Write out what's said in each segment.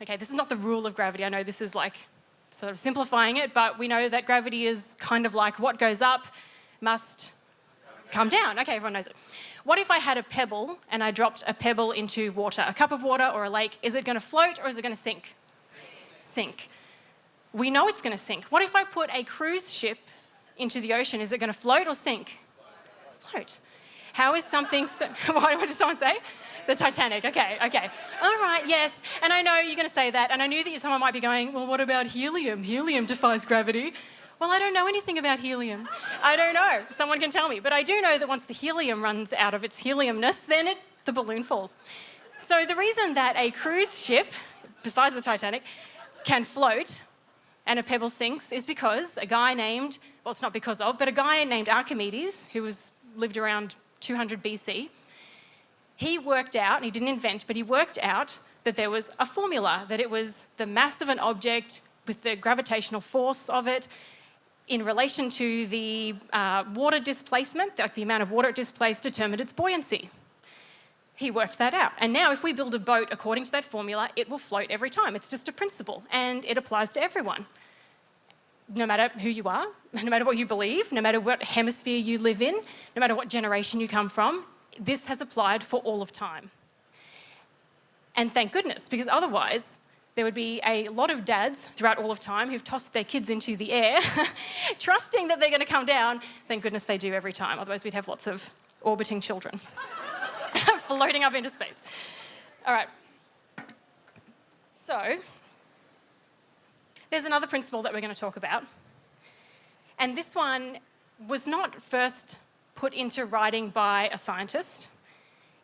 Okay, this is not the rule of gravity. I know this is like sort of simplifying it, but we know that gravity is kind of like what goes up must come down. Okay, everyone knows it. What if I had a pebble and I dropped a pebble into water, a cup of water or a lake? Is it going to float or is it going to sink? Sink. We know it's going to sink. What if I put a cruise ship into the ocean? Is it going to float or sink? Float. How is something... what did someone say? The Titanic. Okay. All right, yes. And I know you're going to say that, and I knew that someone might be going, well, what about helium? Helium defies gravity. Well, I don't know anything about helium. I don't know. Someone can tell me. But I do know that once the helium runs out of its heliumness, then the balloon falls. So the reason that a cruise ship, besides the Titanic, can float and a pebble sinks is because a guy named, well, it's not because of, but a guy named Archimedes, who lived around 200 BC, he worked out, and he didn't invent, but he worked out that there was a formula, that it was the mass of an object with the gravitational force of it in relation to the water displacement, like the amount of water it displaced determined its buoyancy. He worked that out. And now if we build a boat according to that formula, it will float every time. It's just a principle, and it applies to everyone. No matter who you are, no matter what you believe, no matter what hemisphere you live in, no matter what generation you come from, this has applied for all of time. And thank goodness, because otherwise there would be a lot of dads throughout all of time who've tossed their kids into the air, trusting that they're going to come down. Thank goodness they do every time, otherwise we'd have lots of orbiting children floating up into space. All right. So, there's another principle that we're going to talk about. And this one was not first put into writing by a scientist.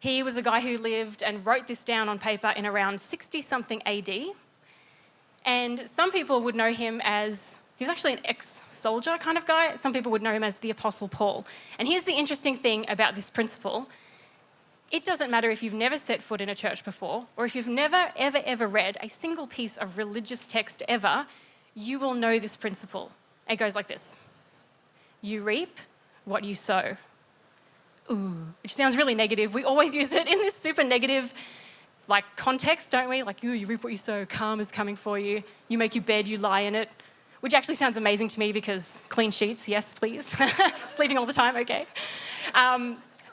He was a guy who lived and wrote this down on paper in around 60-something AD. And some people would know him as, he was actually an ex-soldier kind of guy. Some people would know him as the Apostle Paul. And here's the interesting thing about this principle. It doesn't matter if you've never set foot in a church before, or if you've never, ever read a single piece of religious text ever, you will know this principle. It goes like this. You reap what you sow. Ooh, which sounds really negative. We always use it in this super negative context, don't we? Like, ooh, you reap what you sow, karma's coming for you. You make your bed, you lie in it. Which actually sounds amazing to me because clean sheets, yes, please. Sleeping all the time, okay.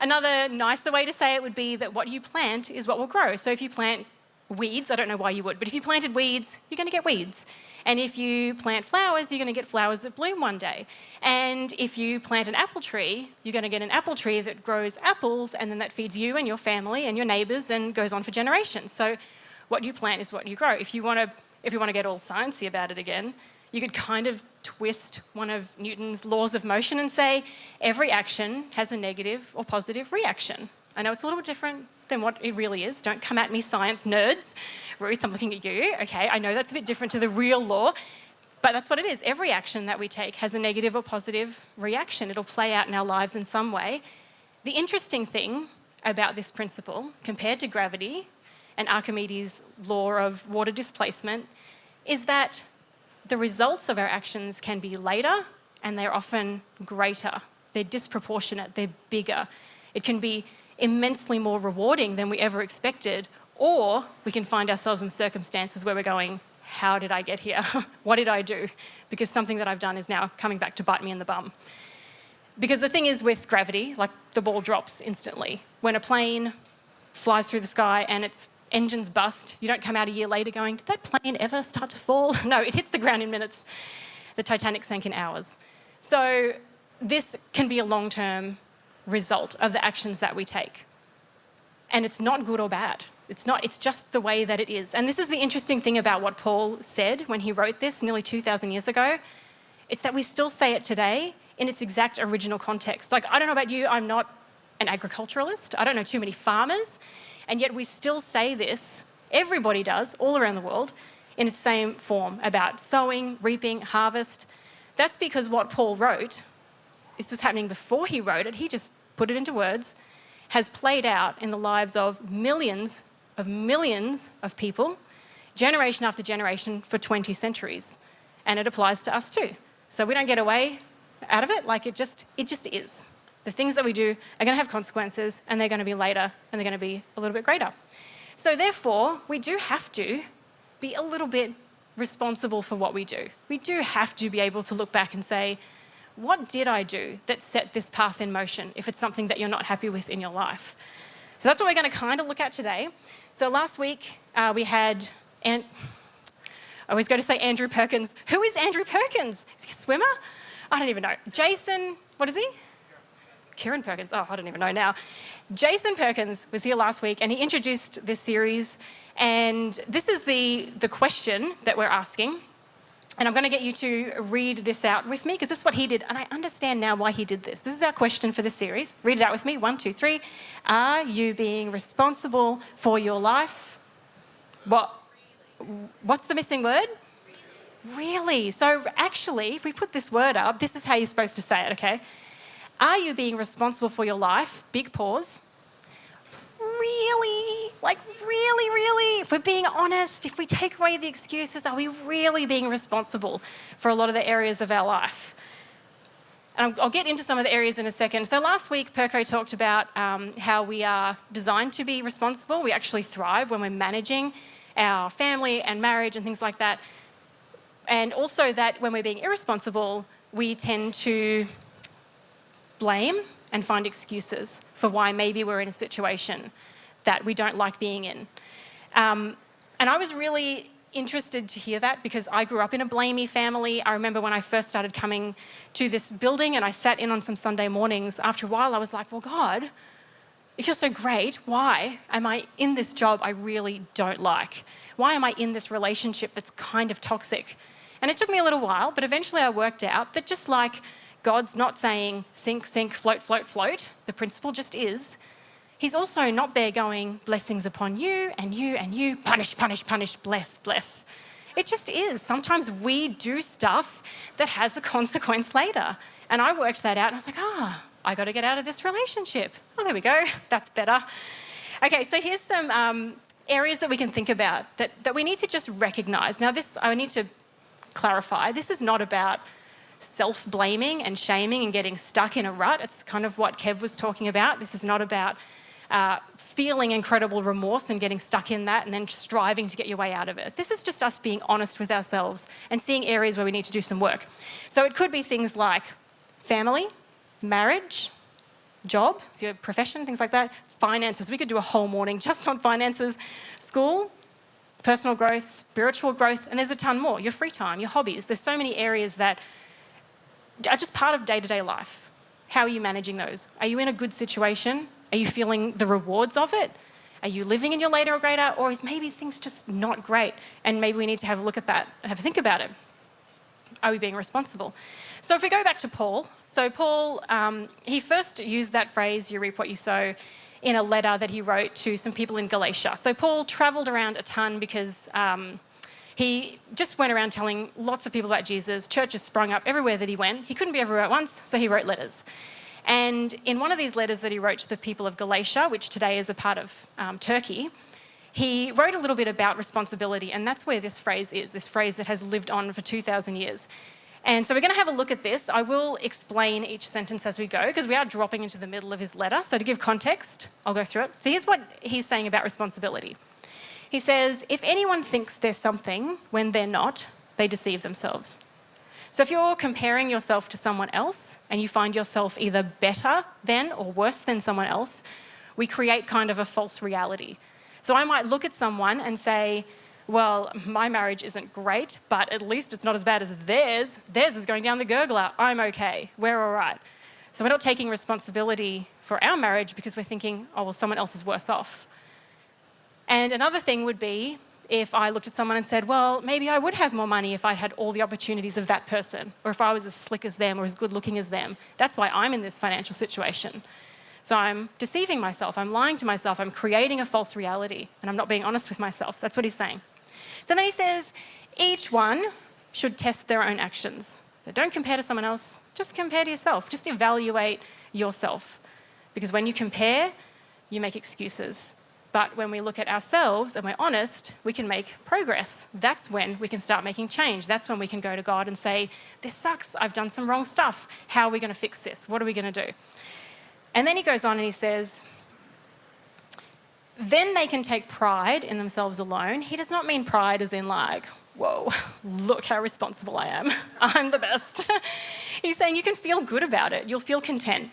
Another nicer way to say it would be that what you plant is what will grow. So if you plant weeds, I don't know why you would, but if you planted weeds, you're going to get weeds. And if you plant flowers, you're going to get flowers that bloom one day. And if you plant an apple tree, you're going to get an apple tree that grows apples, and then that feeds you and your family and your neighbours and goes on for generations. So what you plant is what you grow. If you want to get all sciencey about it again, you could kind of twist one of Newton's laws of motion and say every action has a negative or positive reaction. I know it's a little different than what it really is. Don't come at me, science nerds. Ruth, I'm looking at you. Okay, I know that's a bit different to the real law, but that's what it is. Every action that we take has a negative or positive reaction. It'll play out in our lives in some way. The interesting thing about this principle, compared to gravity and Archimedes' law of water displacement, is that the results of our actions can be later, and they're often greater. They're disproportionate, they're bigger. It can be immensely more rewarding than we ever expected, or we can find ourselves in circumstances where we're going, how did I get here? What did I do? Because something that I've done is now coming back to bite me in the bum. Because the thing is with gravity, like the ball drops instantly. When a plane flies through the sky and its engines bust, you don't come out a year later going, did that plane ever start to fall? No, it hits the ground in minutes. The Titanic sank in hours. So this can be a long-term result of the actions that we take. And it's not good or bad. It's just the way that it is. And this is the interesting thing about what Paul said when he wrote this nearly 2,000 years ago. It's that we still say it today in its exact original context. Like, I don't know about you, I'm not an agriculturalist. I don't know too many farmers. And yet we still say this, everybody does, all around the world, in its same form about sowing, reaping, harvest. That's because what Paul wrote, this was happening before he wrote it, he just put it into words, has played out in the lives of millions of people, generation after generation for 20 centuries. And it applies to us too. So we don't get away out of it, like it just is. The things that we do are going to have consequences, and they're going to be later, and they're going to be a little bit greater. So therefore, we do have to be a little bit responsible for what we do. We do have to be able to look back and say, what did I do that set this path in motion if it's something that you're not happy with in your life? So that's what we're going to kind of look at today. So last week we had, I always go to say Andrew Perkins. Who is Andrew Perkins? Is he a swimmer? I don't even know. Jason, what is he? Kieran Perkins. Oh, I don't even know now. Jason Perkins was here last week and he introduced this series. And this is the question that we're asking. And I'm going to get you to read this out with me because this is what he did. And I understand now why he did this. This is our question for this series. Read it out with me. 1, 2, 3. Are you being responsible for your life? What's the missing word? Really? So actually, if we put this word up, this is how you're supposed to say it, okay? Are you being responsible for your life? Big pause. Really? Like really? If we're being honest, if we take away the excuses, are we really being responsible for a lot of the areas of our life? And I'll get into some of the areas in a second. So last week, Perko talked about how we are designed to be responsible. We actually thrive when we're managing our family and marriage and things like that. And also that when we're being irresponsible, we tend to blame and find excuses for why maybe we're in a situation that we don't like being in. And I was really interested to hear that because I grew up in a blamey family. I remember when I first started coming to this building and I sat in on some Sunday mornings, after a while I was like, well, God, if you're so great, why am I in this job I really don't like? Why am I in this relationship that's kind of toxic? And it took me a little while, but eventually I worked out that just like God's not saying sink, sink, float, float, float, the principle just is, he's also not there going blessings upon you and you and you, punish, punish, punish, bless, bless. It just is. Sometimes we do stuff that has a consequence later. And I worked that out and I was like, I got to get out of this relationship. Oh, there we go. That's better. Okay, so here's some areas that we can think about that we need to just recognize. Now this, I need to clarify, this is not about self-blaming and shaming and getting stuck in a rut. It's kind of what Kev was talking about. This is not about feeling incredible remorse and getting stuck in that and then striving to get your way out of it. This is just us being honest with ourselves and seeing areas where we need to do some work. So it could be things like family, marriage, job, so your profession, things like that, finances. We could do a whole morning just on finances, school, personal growth, spiritual growth, and there's a ton more. Your free time, your hobbies. There's so many areas that are just part of day-to-day life. How are you managing those? Are you in a good situation? Are you feeling the rewards of it? Are you living in your later or greater? Or is maybe things just not great? And maybe we need to have a look at that and have a think about it. Are we being responsible? So if we go back to Paul, so Paul, he first used that phrase, you reap what you sow, in a letter that he wrote to some people in Galatia. So Paul travelled around a ton because he just went around telling lots of people about Jesus. Churches sprung up everywhere that he went. He couldn't be everywhere at once, so he wrote letters. And in one of these letters that he wrote to the people of Galatia, which today is a part of Turkey, he wrote a little bit about responsibility, and that's where this phrase is, this phrase that has lived on for 2,000 years. And so we're going to have a look at this. I will explain each sentence as we go, because we are dropping into the middle of his letter. So to give context, I'll go through it. So here's what he's saying about responsibility. He says, if anyone thinks they're something when they're not, they deceive themselves. So if you're comparing yourself to someone else and you find yourself either better than or worse than someone else, we create kind of a false reality. So I might look at someone and say, well, my marriage isn't great, but at least it's not as bad as theirs. Theirs is going down the gurgler. I'm okay. We're all right. So we're not taking responsibility for our marriage because we're thinking, oh, well, someone else is worse off. And another thing would be if I looked at someone and said, well, maybe I would have more money if I'd had all the opportunities of that person, or if I was as slick as them or as good looking as them. That's why I'm in this financial situation. So I'm deceiving myself, I'm lying to myself, I'm creating a false reality, and I'm not being honest with myself. That's what he's saying. So then he says, each one should test their own actions. So don't compare to someone else, just compare to yourself. Just evaluate yourself. Because when you compare, you make excuses. But when we look at ourselves and we're honest, we can make progress. That's when we can start making change. That's when we can go to God and say, this sucks, I've done some wrong stuff. How are we going to fix this? What are we going to do? And then he goes on and he says, then they can take pride in themselves alone. He does not mean pride as in like, whoa, look how responsible I am. I'm the best. He's saying you can feel good about it. You'll feel content.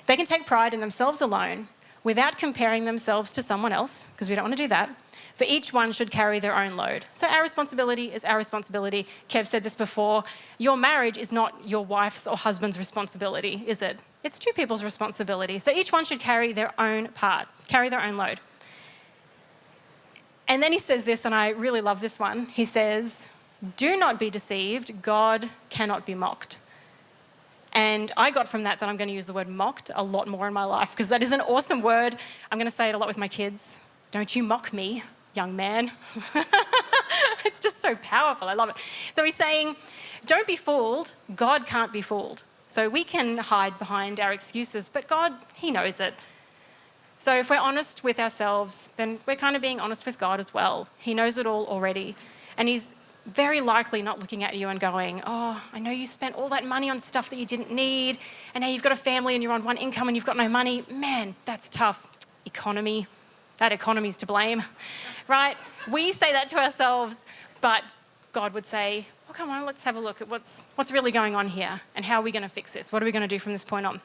They can take pride in themselves alone without comparing themselves to someone else, because we don't want to do that. For each one should carry their own load. So our responsibility is our responsibility. Kev said this before. Your marriage is not your wife's or husband's responsibility, is it? It's two people's responsibility. So each one should carry their own part, carry their own load. And then he says this, and I really love this one. He says, do not be deceived. God cannot be mocked. And I got from that I'm going to use the word mocked a lot more in my life, because that is an awesome word. I'm going to say it a lot with my kids. Don't you mock me, young man. It's just so powerful. I love it. So he's saying, don't be fooled. God can't be fooled. So we can hide behind our excuses, but God, he knows it. So if we're honest with ourselves, then we're kind of being honest with God as well. He knows it all already. And he's very likely not looking at you and going, oh, I know you spent all that money on stuff that you didn't need, and now you've got a family and you're on one income and you've got no money. Man, that's tough. Economy. That economy's to blame, right? We say that to ourselves, but God would say, well, come on, let's have a look at what's really going on here, and how are we going to fix this? What are we going to do from this point on?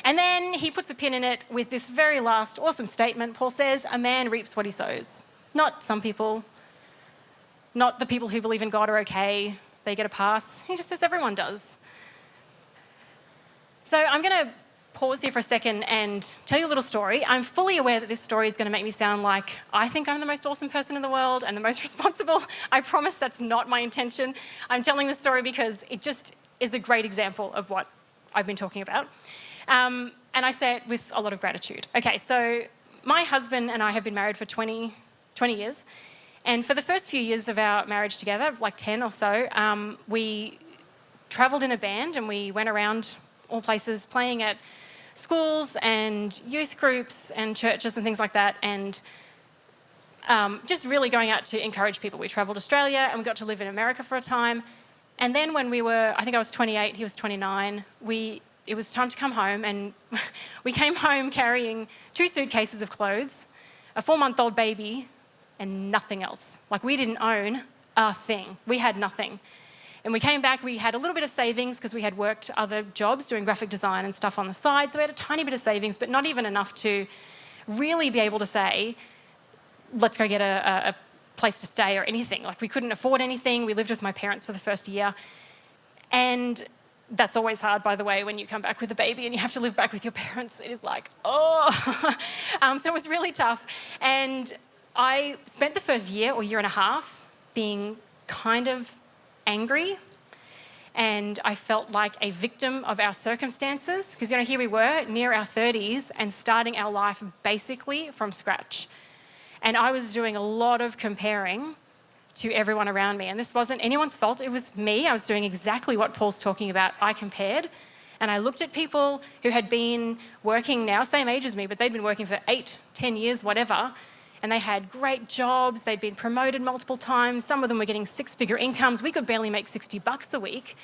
And then he puts a pin in it with this very last awesome statement. Paul says, a man reaps what he sows. Not some people, not the people who believe in God are okay, they get a pass. He just says everyone does. So I'm going to pause here for a second and tell you a little story. I'm fully aware that this story is going to make me sound like I think I'm the most awesome person in the world and the most responsible. I promise that's not my intention. I'm telling this story because it just is a great example of what I've been talking about. And I say it with a lot of gratitude. Okay, so my husband and I have been married for 20 years. And for the first few years of our marriage together, like 10 or so, we travelled in a band and we went around all places playing at schools and youth groups and churches and things like that, and just really going out to encourage people. We travelled Australia and we got to live in America for a time. And then when we were, I think I was 28, he was 29, it was time to come home, and we came home carrying 2 suitcases of clothes, a 4-month-old baby, and nothing else. Like, we didn't own a thing. We had nothing. And we came back, we had a little bit of savings because we had worked other jobs doing graphic design and stuff on the side. So we had a tiny bit of savings, but not even enough to really be able to say, let's go get a place to stay or anything. Like, we couldn't afford anything. We lived with my parents for the first year. And that's always hard, by the way, when you come back with a baby and you have to live back with your parents. It is like, oh. So it was really tough. And I spent the first year or year and a half being kind of angry, and I felt like a victim of our circumstances, because, here we were near our 30s and starting our life basically from scratch. And I was doing a lot of comparing to everyone around me, and this wasn't anyone's fault. It was me. I was doing exactly what Paul's talking about. I compared, and I looked at people who had been working now, same age as me, but they'd been working for 8, 10 years, whatever, and they had great jobs. They'd been promoted multiple times. Some of them were getting 6-figure incomes. We could barely make $60 a week.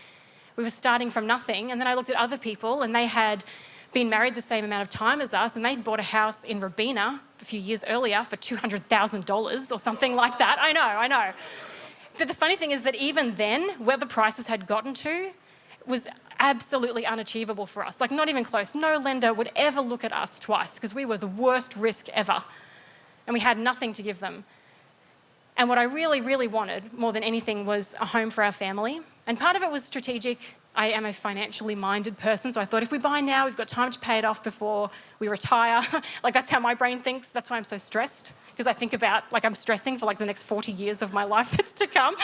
We were starting from nothing. And then I looked at other people, and they had been married the same amount of time as us, and they'd bought a house in Robina a few years earlier for $200,000 or something like that. I know. But the funny thing is that even then, where the prices had gotten to was absolutely unachievable for us. Like, not even close. No lender would ever look at us twice, because we were the worst risk ever. And we had nothing to give them. And what I really, really wanted more than anything was a home for our family. And part of it was strategic. I am a financially minded person, so I thought if we buy now, we've got time to pay it off before we retire. Like, that's how my brain thinks. That's why I'm so stressed, because I think about, like, I'm stressing for, like, the next 40 years of my life that's to come.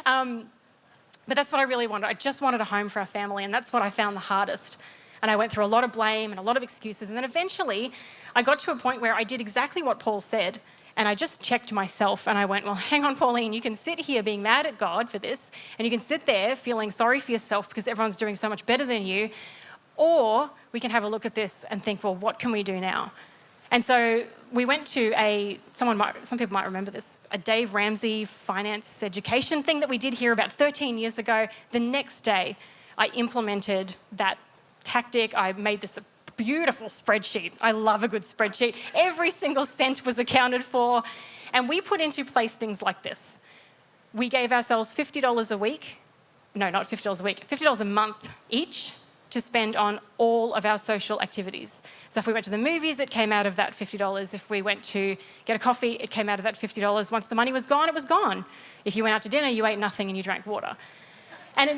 But that's what I really wanted. I just wanted a home for our family, and that's what I found the hardest. And I went through a lot of blame and a lot of excuses. And then eventually I got to a point where I did exactly what Paul said. And I just checked myself and I went, well, hang on, Pauline, you can sit here being mad at God for this, and you can sit there feeling sorry for yourself because everyone's doing so much better than you. Or we can have a look at this and think, well, what can we do now? And so we went to some people might remember this, a Dave Ramsey finance education thing that we did here about 13 years ago. The next day I implemented that tactic. I made this a beautiful spreadsheet. I love a good spreadsheet. Every single cent was accounted for. And we put into place things like this. We gave ourselves $50 a week. No, not $50 a week, $50 a month each to spend on all of our social activities. So if we went to the movies, it came out of that $50. If we went to get a coffee, it came out of that $50. Once the money was gone, it was gone. If you went out to dinner, you ate nothing and you drank water. And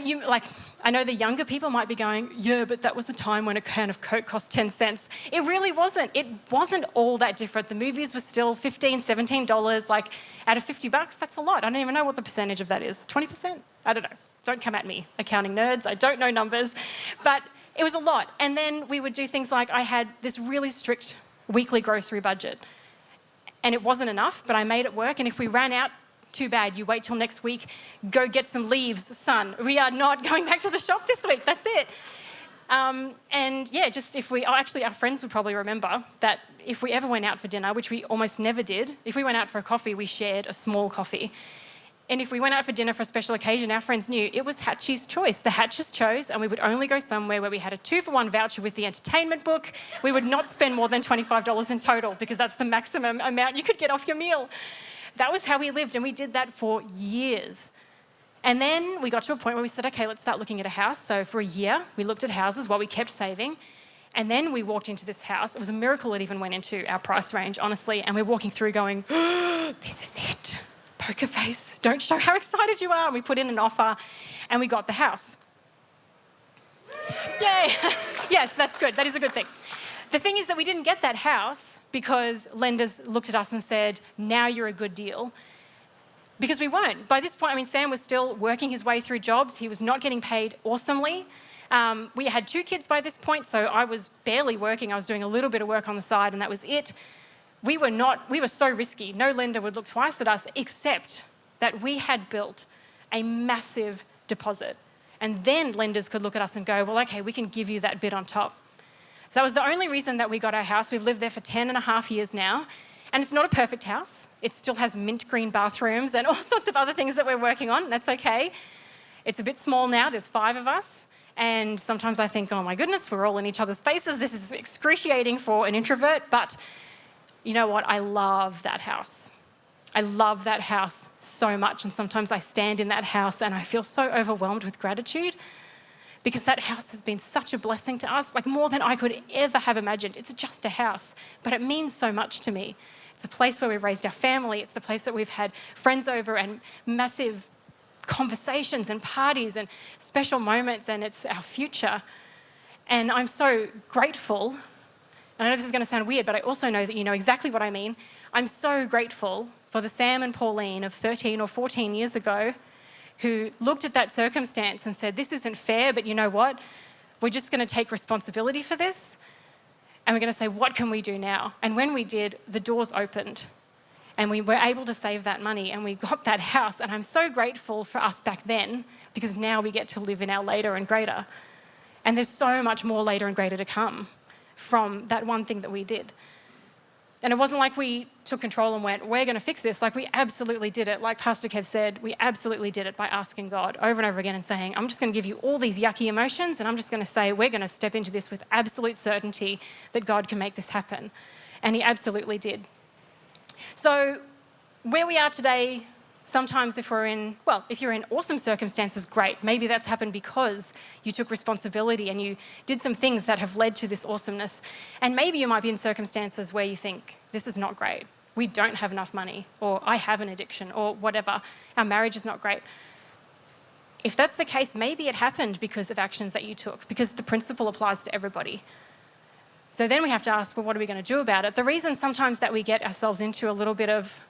I know the younger people might be going, yeah, but that was a time when a can of Coke cost 10 cents. It really wasn't. It wasn't all that different. The movies were still $15, $17. Like, out of $50, that's a lot. I don't even know what the percentage of that is. 20%? I don't know. Don't come at me, accounting nerds. I don't know numbers. But it was a lot. And then we would do things like I had this really strict weekly grocery budget. And it wasn't enough, but I made it work. And if we ran out, too bad, you wait till next week, go get some leaves, son. We are not going back to the shop this week, that's it. And yeah, just actually our friends would probably remember that if we ever went out for dinner, which we almost never did, if we went out for a coffee, we shared a small coffee. And if we went out for dinner for a special occasion, our friends knew it was Hatchie's choice. The Hatches chose, and we would only go somewhere where we had a 2-for-1 voucher with the entertainment book. We would not spend more than $25 in total because that's the maximum amount you could get off your meal. That was how we lived, and we did that for years. And then we got to a point where we said, okay, let's start looking at a house. So for a year, we looked at houses while we kept saving. And then we walked into this house. It was a miracle it even went into our price range, honestly. And we're walking through going, oh, this is it. Poker face. Don't show how excited you are. And we put in an offer, and we got the house. Yay. Yes, that's good. That is a good thing. The thing is that we didn't get that house because lenders looked at us and said, now you're a good deal. Because we weren't. By this point, Sam was still working his way through jobs. He was not getting paid awesomely. We had 2 kids by this point, so I was barely working. I was doing a little bit of work on the side, and that was it. We were so risky. No lender would look twice at us, except that we had built a massive deposit. And then lenders could look at us and go, well, okay, we can give you that bit on top. So that was the only reason that we got our house. We've lived there for 10.5 years now. And it's not a perfect house. It still has mint green bathrooms and all sorts of other things that we're working on. That's okay. It's a bit small now. There's 5 of us. And sometimes I think, oh my goodness, we're all in each other's faces. This is excruciating for an introvert. But you know what? I love that house. I love that house so much. And sometimes I stand in that house and I feel so overwhelmed with gratitude because that house has been such a blessing to us, like more than I could ever have imagined. It's just a house, but it means so much to me. It's the place where we've raised our family. It's the place that we've had friends over and massive conversations and parties and special moments, and it's our future. And I'm so grateful. And I know this is going to sound weird, but I also know that you know exactly what I mean. I'm so grateful for the Sam and Pauline of 13 or 14 years ago who looked at that circumstance and said, this isn't fair, but you know what? We're just going to take responsibility for this. And we're going to say, what can we do now? And when we did, the doors opened and we were able to save that money and we got that house. And I'm so grateful for us back then because now we get to live in our later and greater. And there's so much more later and greater to come from that one thing that we did. And it wasn't like we took control and went, we're going to fix this. Like we absolutely did it. Like Pastor Kev said, we absolutely did it by asking God over and over again and saying, I'm just going to give you all these yucky emotions and I'm just going to say, we're going to step into this with absolute certainty that God can make this happen. And he absolutely did. So where we are today, sometimes if you're in awesome circumstances, great. Maybe that's happened because you took responsibility and you did some things that have led to this awesomeness. And maybe you might be in circumstances where you think, this is not great. We don't have enough money, or I have an addiction, or whatever. Our marriage is not great. If that's the case, maybe it happened because of actions that you took, because the principle applies to everybody. So then we have to ask, well, what are we going to do about it? The reason sometimes that we get ourselves into a little bit of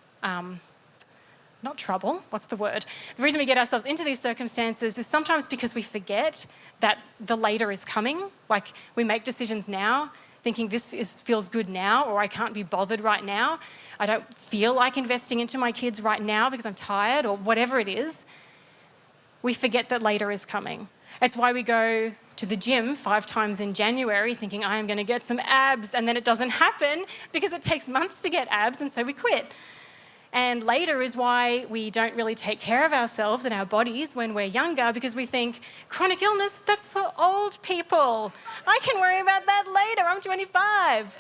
not trouble, what's the word? The reason we get ourselves into these circumstances is sometimes because we forget that the later is coming. Like we make decisions now thinking feels good now, or I can't be bothered right now. I don't feel like investing into my kids right now because I'm tired, or whatever it is. We forget that later is coming. It's why we go to the gym 5 times in January thinking I am going to get some abs, and then it doesn't happen because it takes months to get abs, and so we quit. And later is why we don't really take care of ourselves and our bodies when we're younger, because we think chronic illness, that's for old people. I can worry about that later. I'm 25.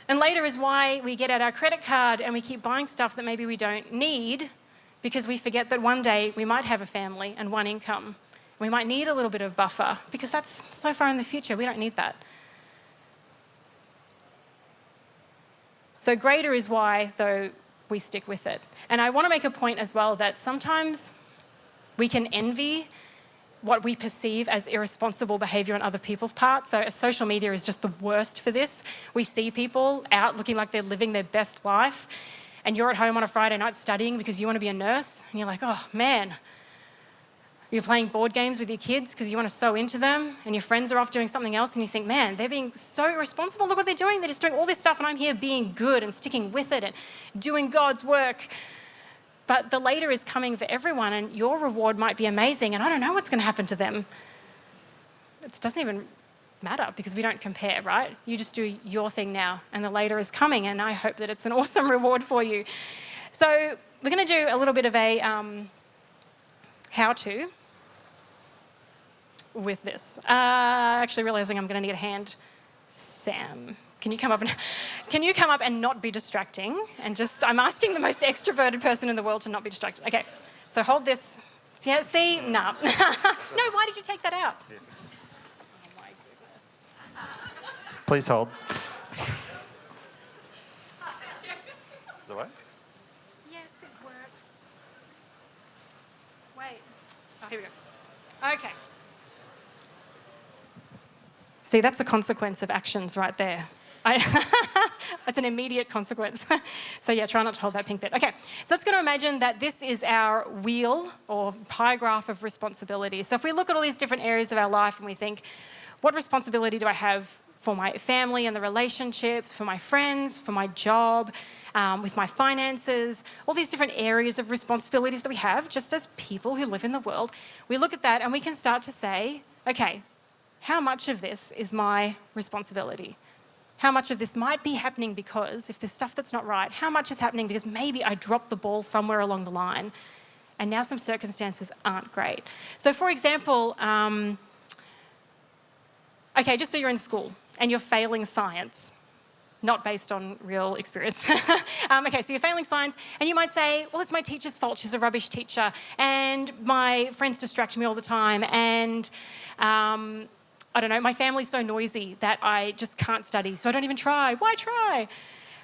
And later is why we get out our credit card and we keep buying stuff that maybe we don't need, because we forget that one day we might have a family and one income. We might need a little bit of buffer because that's so far in the future. We don't need that. So greater is why, though, we stick with it. And I want to make a point as well that sometimes we can envy what we perceive as irresponsible behaviour on other people's part. So social media is just the worst for this. We see people out looking like they're living their best life, and you're at home on a Friday night studying because you want to be a nurse, and you're like, oh man. You're playing board games with your kids because you want to sew into them, and your friends are off doing something else, and you think, man, they're being so irresponsible. Look what they're doing. They're just doing all this stuff, and I'm here being good and sticking with it and doing God's work. But the later is coming for everyone, and your reward might be amazing, and I don't know what's going to happen to them. It doesn't even matter because we don't compare, right? You just do your thing now, and the later is coming, and I hope that it's an awesome reward for you. So we're going to do a little bit of a how-to with this. Actually realising I'm going to need a hand. Sam, can you come up and not be distracting? And just, I'm asking the most extroverted person in the world to not be distracted. Okay, so hold this. Yeah, see? Nah. No, why did you take that out? Oh my goodness. Please hold. Does it work? Yes, it works. Wait. Oh, here we go. Okay. See, that's the consequence of actions right there. That's an immediate consequence. So yeah, try not to hold that pink bit. Okay, so let's go to imagine that this is our wheel or pie graph of responsibility. So if we look at all these different areas of our life and we think, what responsibility do I have for my family and the relationships, for my friends, for my job, with my finances, all these different areas of responsibilities that we have just as people who live in the world. We look at that and we can start to say, okay, how much of this is my responsibility? How much of this might be happening because if there's stuff that's not right, how much is happening because maybe I dropped the ball somewhere along the line and now some circumstances aren't great. So for example, okay, just so you're in school and you're failing science, not based on real experience. Okay, so you're failing science and you might say, well, it's my teacher's fault. She's a rubbish teacher and my friends distract me all the time and I don't know, my family's so noisy that I just can't study, so I don't even try. Why try?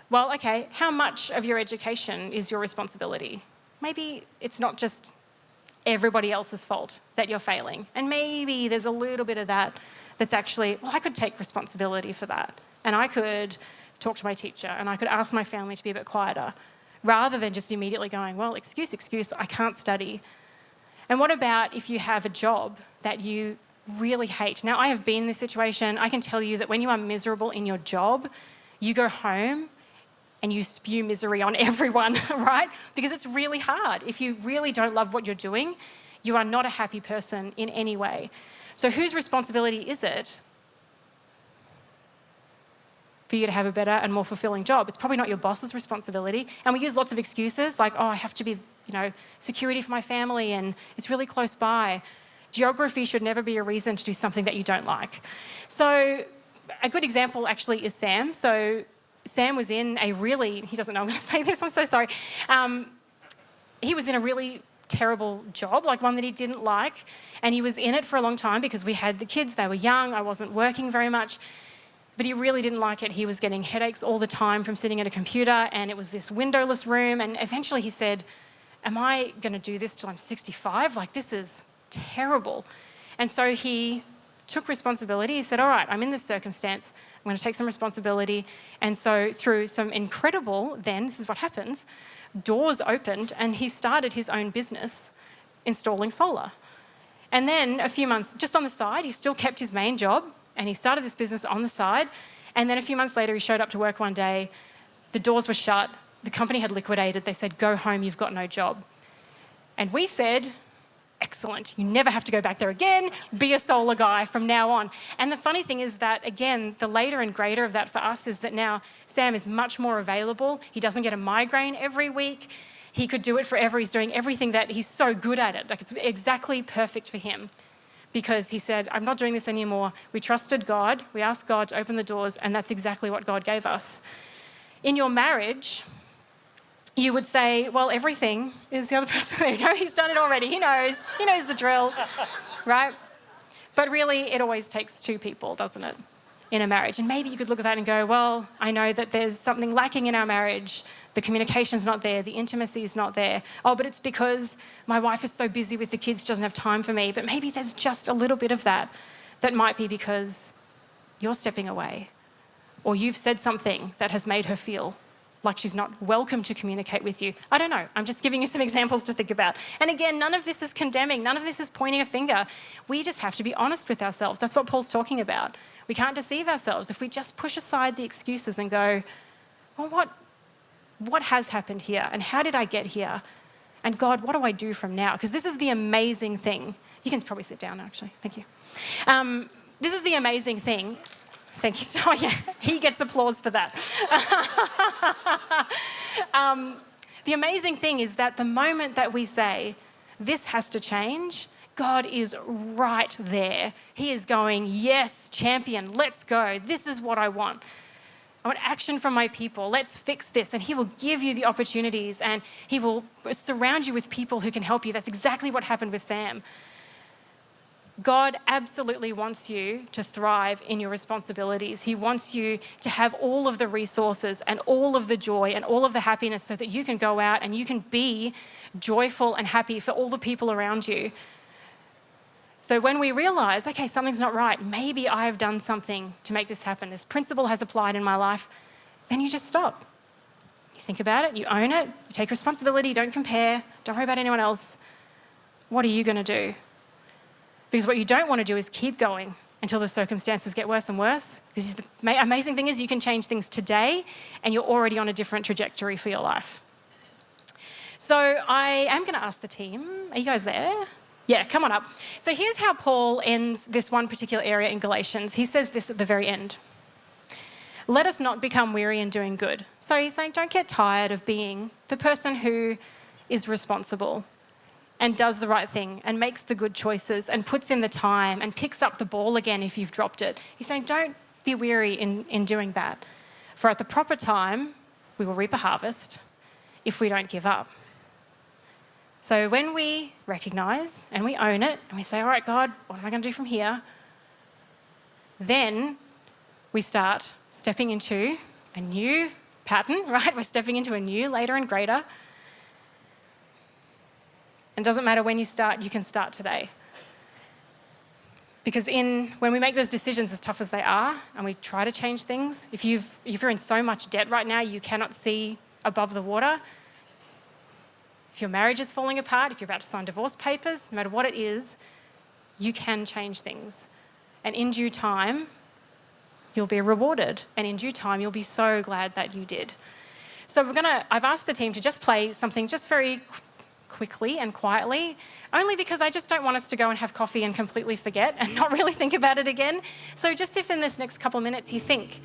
Well, okay, how much of your education is your responsibility? Maybe it's not just everybody else's fault that you're failing. And maybe there's a little bit of that that's actually, well, I could take responsibility for that. And I could talk to my teacher and I could ask my family to be a bit quieter, rather than just immediately going, well, excuse, I can't study. And what about if you have a job that you really hate? Now, I have been in this situation. I can tell you that when you are miserable in your job, you go home and you spew misery on everyone, right? Because it's really hard. If you really don't love what you're doing, you are not a happy person in any way. So whose responsibility is it for you to have a better and more fulfilling job? It's probably not your boss's responsibility. And we use lots of excuses like, oh, I have to be, security for my family and it's really close by. Geography should never be a reason to do something that you don't like. So a good example actually is Sam. So Sam was in a really, he doesn't know I'm going to say this, I'm so sorry. He was in a really terrible job, like one that he didn't like. And he was in it for a long time because we had the kids, they were young, I wasn't working very much. But he really didn't like it. He was getting headaches all the time from sitting at a computer and it was this windowless room. And eventually he said, am I going to do this till I'm 65? Like, this is terrible. And so he took responsibility. He said, all right, I'm in this circumstance. I'm going to take some responsibility. And so through some incredible, then, this is what happens, doors opened and he started his own business installing solar. And then a few months, just on the side, he still kept his main job and he started this business on the side. And then a few months later, he showed up to work one day. The doors were shut. The company had liquidated. They said, go home, you've got no job. And we said, excellent. You never have to go back there again. Be a solar guy from now on. And the funny thing is that, again, the later and greater of that for us is that now Sam is much more available. He doesn't get a migraine every week. He could do it forever. He's doing everything that he's so good at it. Like, it's exactly perfect for him because he said, I'm not doing this anymore. We trusted God. We asked God to open the doors, and that's exactly what God gave us. In your marriage, you would say, well, everything is the other person. There you go. He's done it already. He knows the drill, right? But really, it always takes two people, doesn't it, in a marriage? And maybe you could look at that and go, well, I know that there's something lacking in our marriage. The communication's not there. The intimacy is not there. Oh, but it's because my wife is so busy with the kids, she doesn't have time for me. But maybe there's just a little bit of that might be because you're stepping away or you've said something that has made her feel like she's not welcome to communicate with you. I don't know. I'm just giving you some examples to think about. And again, none of this is condemning. None of this is pointing a finger. We just have to be honest with ourselves. That's what Paul's talking about. We can't deceive ourselves. If we just push aside the excuses and go, well, what has happened here? And how did I get here? And God, what do I do from now? Because this is the amazing thing. You can probably sit down, actually. Thank you. This is the amazing thing. Thank you. So yeah, he gets applause for that. The amazing thing is that the moment that we say, this has to change, God is right there. He is going, yes, champion, let's go. This is what I want. I want action from my people. Let's fix this. And he will give you the opportunities and he will surround you with people who can help you. That's exactly what happened with Sam. God absolutely wants you to thrive in your responsibilities. He wants you to have all of the resources and all of the joy and all of the happiness so that you can go out and you can be joyful and happy for all the people around you. So when we realize, okay, something's not right, maybe I've done something to make this happen, this principle has applied in my life, then you just stop. You think about it, you own it, you take responsibility, you don't compare, don't worry about anyone else. What are you going to do? Because what you don't want to do is keep going until the circumstances get worse and worse. This is the amazing thing is you can change things today and you're already on a different trajectory for your life. So I am going to ask the team, are you guys there? Yeah, come on up. So here's how Paul ends this one particular area in Galatians. He says this at the very end. Let us not become weary in doing good. So he's saying don't get tired of being the person who is responsible and does the right thing and makes the good choices and puts in the time and picks up the ball again if you've dropped it. He's saying don't be weary in doing that. For at the proper time, we will reap a harvest if we don't give up. So when we recognise and we own it and we say, all right, God, what am I going to do from here? Then we start stepping into a new pattern, right? We're stepping into a new, later and greater. And it doesn't matter when you start, you can start today. Because when we make those decisions as tough as they are, and we try to change things, if you're in so much debt right now, you cannot see above the water. If your marriage is falling apart, if you're about to sign divorce papers, no matter what it is, you can change things. And in due time, you'll be rewarded. And in due time, you'll be so glad that you did. So I've asked the team to just play something just very quickly and quietly, only because I just don't want us to go and have coffee and completely forget and not really think about it again. So just if in this next couple of minutes you think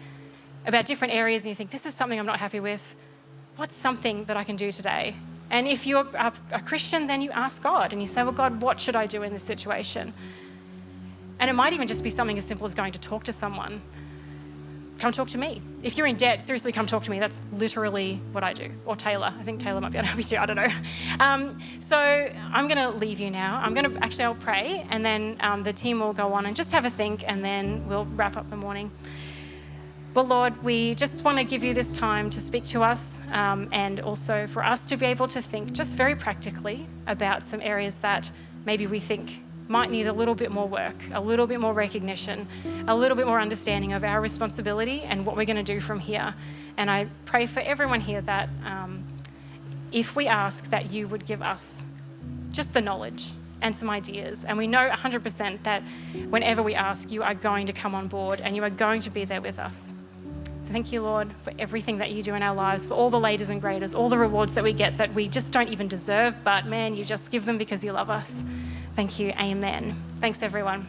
about different areas and you think, this is something I'm not happy with, what's something that I can do today? And if you're a Christian, then you ask God and you say, well, God, what should I do in this situation? And it might even just be something as simple as going to talk to someone. Come talk to me. If you're in debt, seriously, come talk to me. That's literally what I do. Or Taylor. I think Taylor might be able to help you too. I don't know. So I'm going to leave you now. I'll pray, and then the team will go on and just have a think, and then we'll wrap up the morning. Well, Lord, we just want to give you this time to speak to us, and also for us to be able to think just very practically about some areas that maybe we think might need a little bit more work, a little bit more recognition, a little bit more understanding of our responsibility and what we're going to do from here. And I pray for everyone here that if we ask, that you would give us just the knowledge and some ideas. And we know 100% that whenever we ask, you are going to come on board and you are going to be there with us. So thank you, Lord, for everything that you do in our lives, for all the laters and greaters, all the rewards that we get that we just don't even deserve, but man, you just give them because you love us. Thank you. Amen. Thanks, everyone.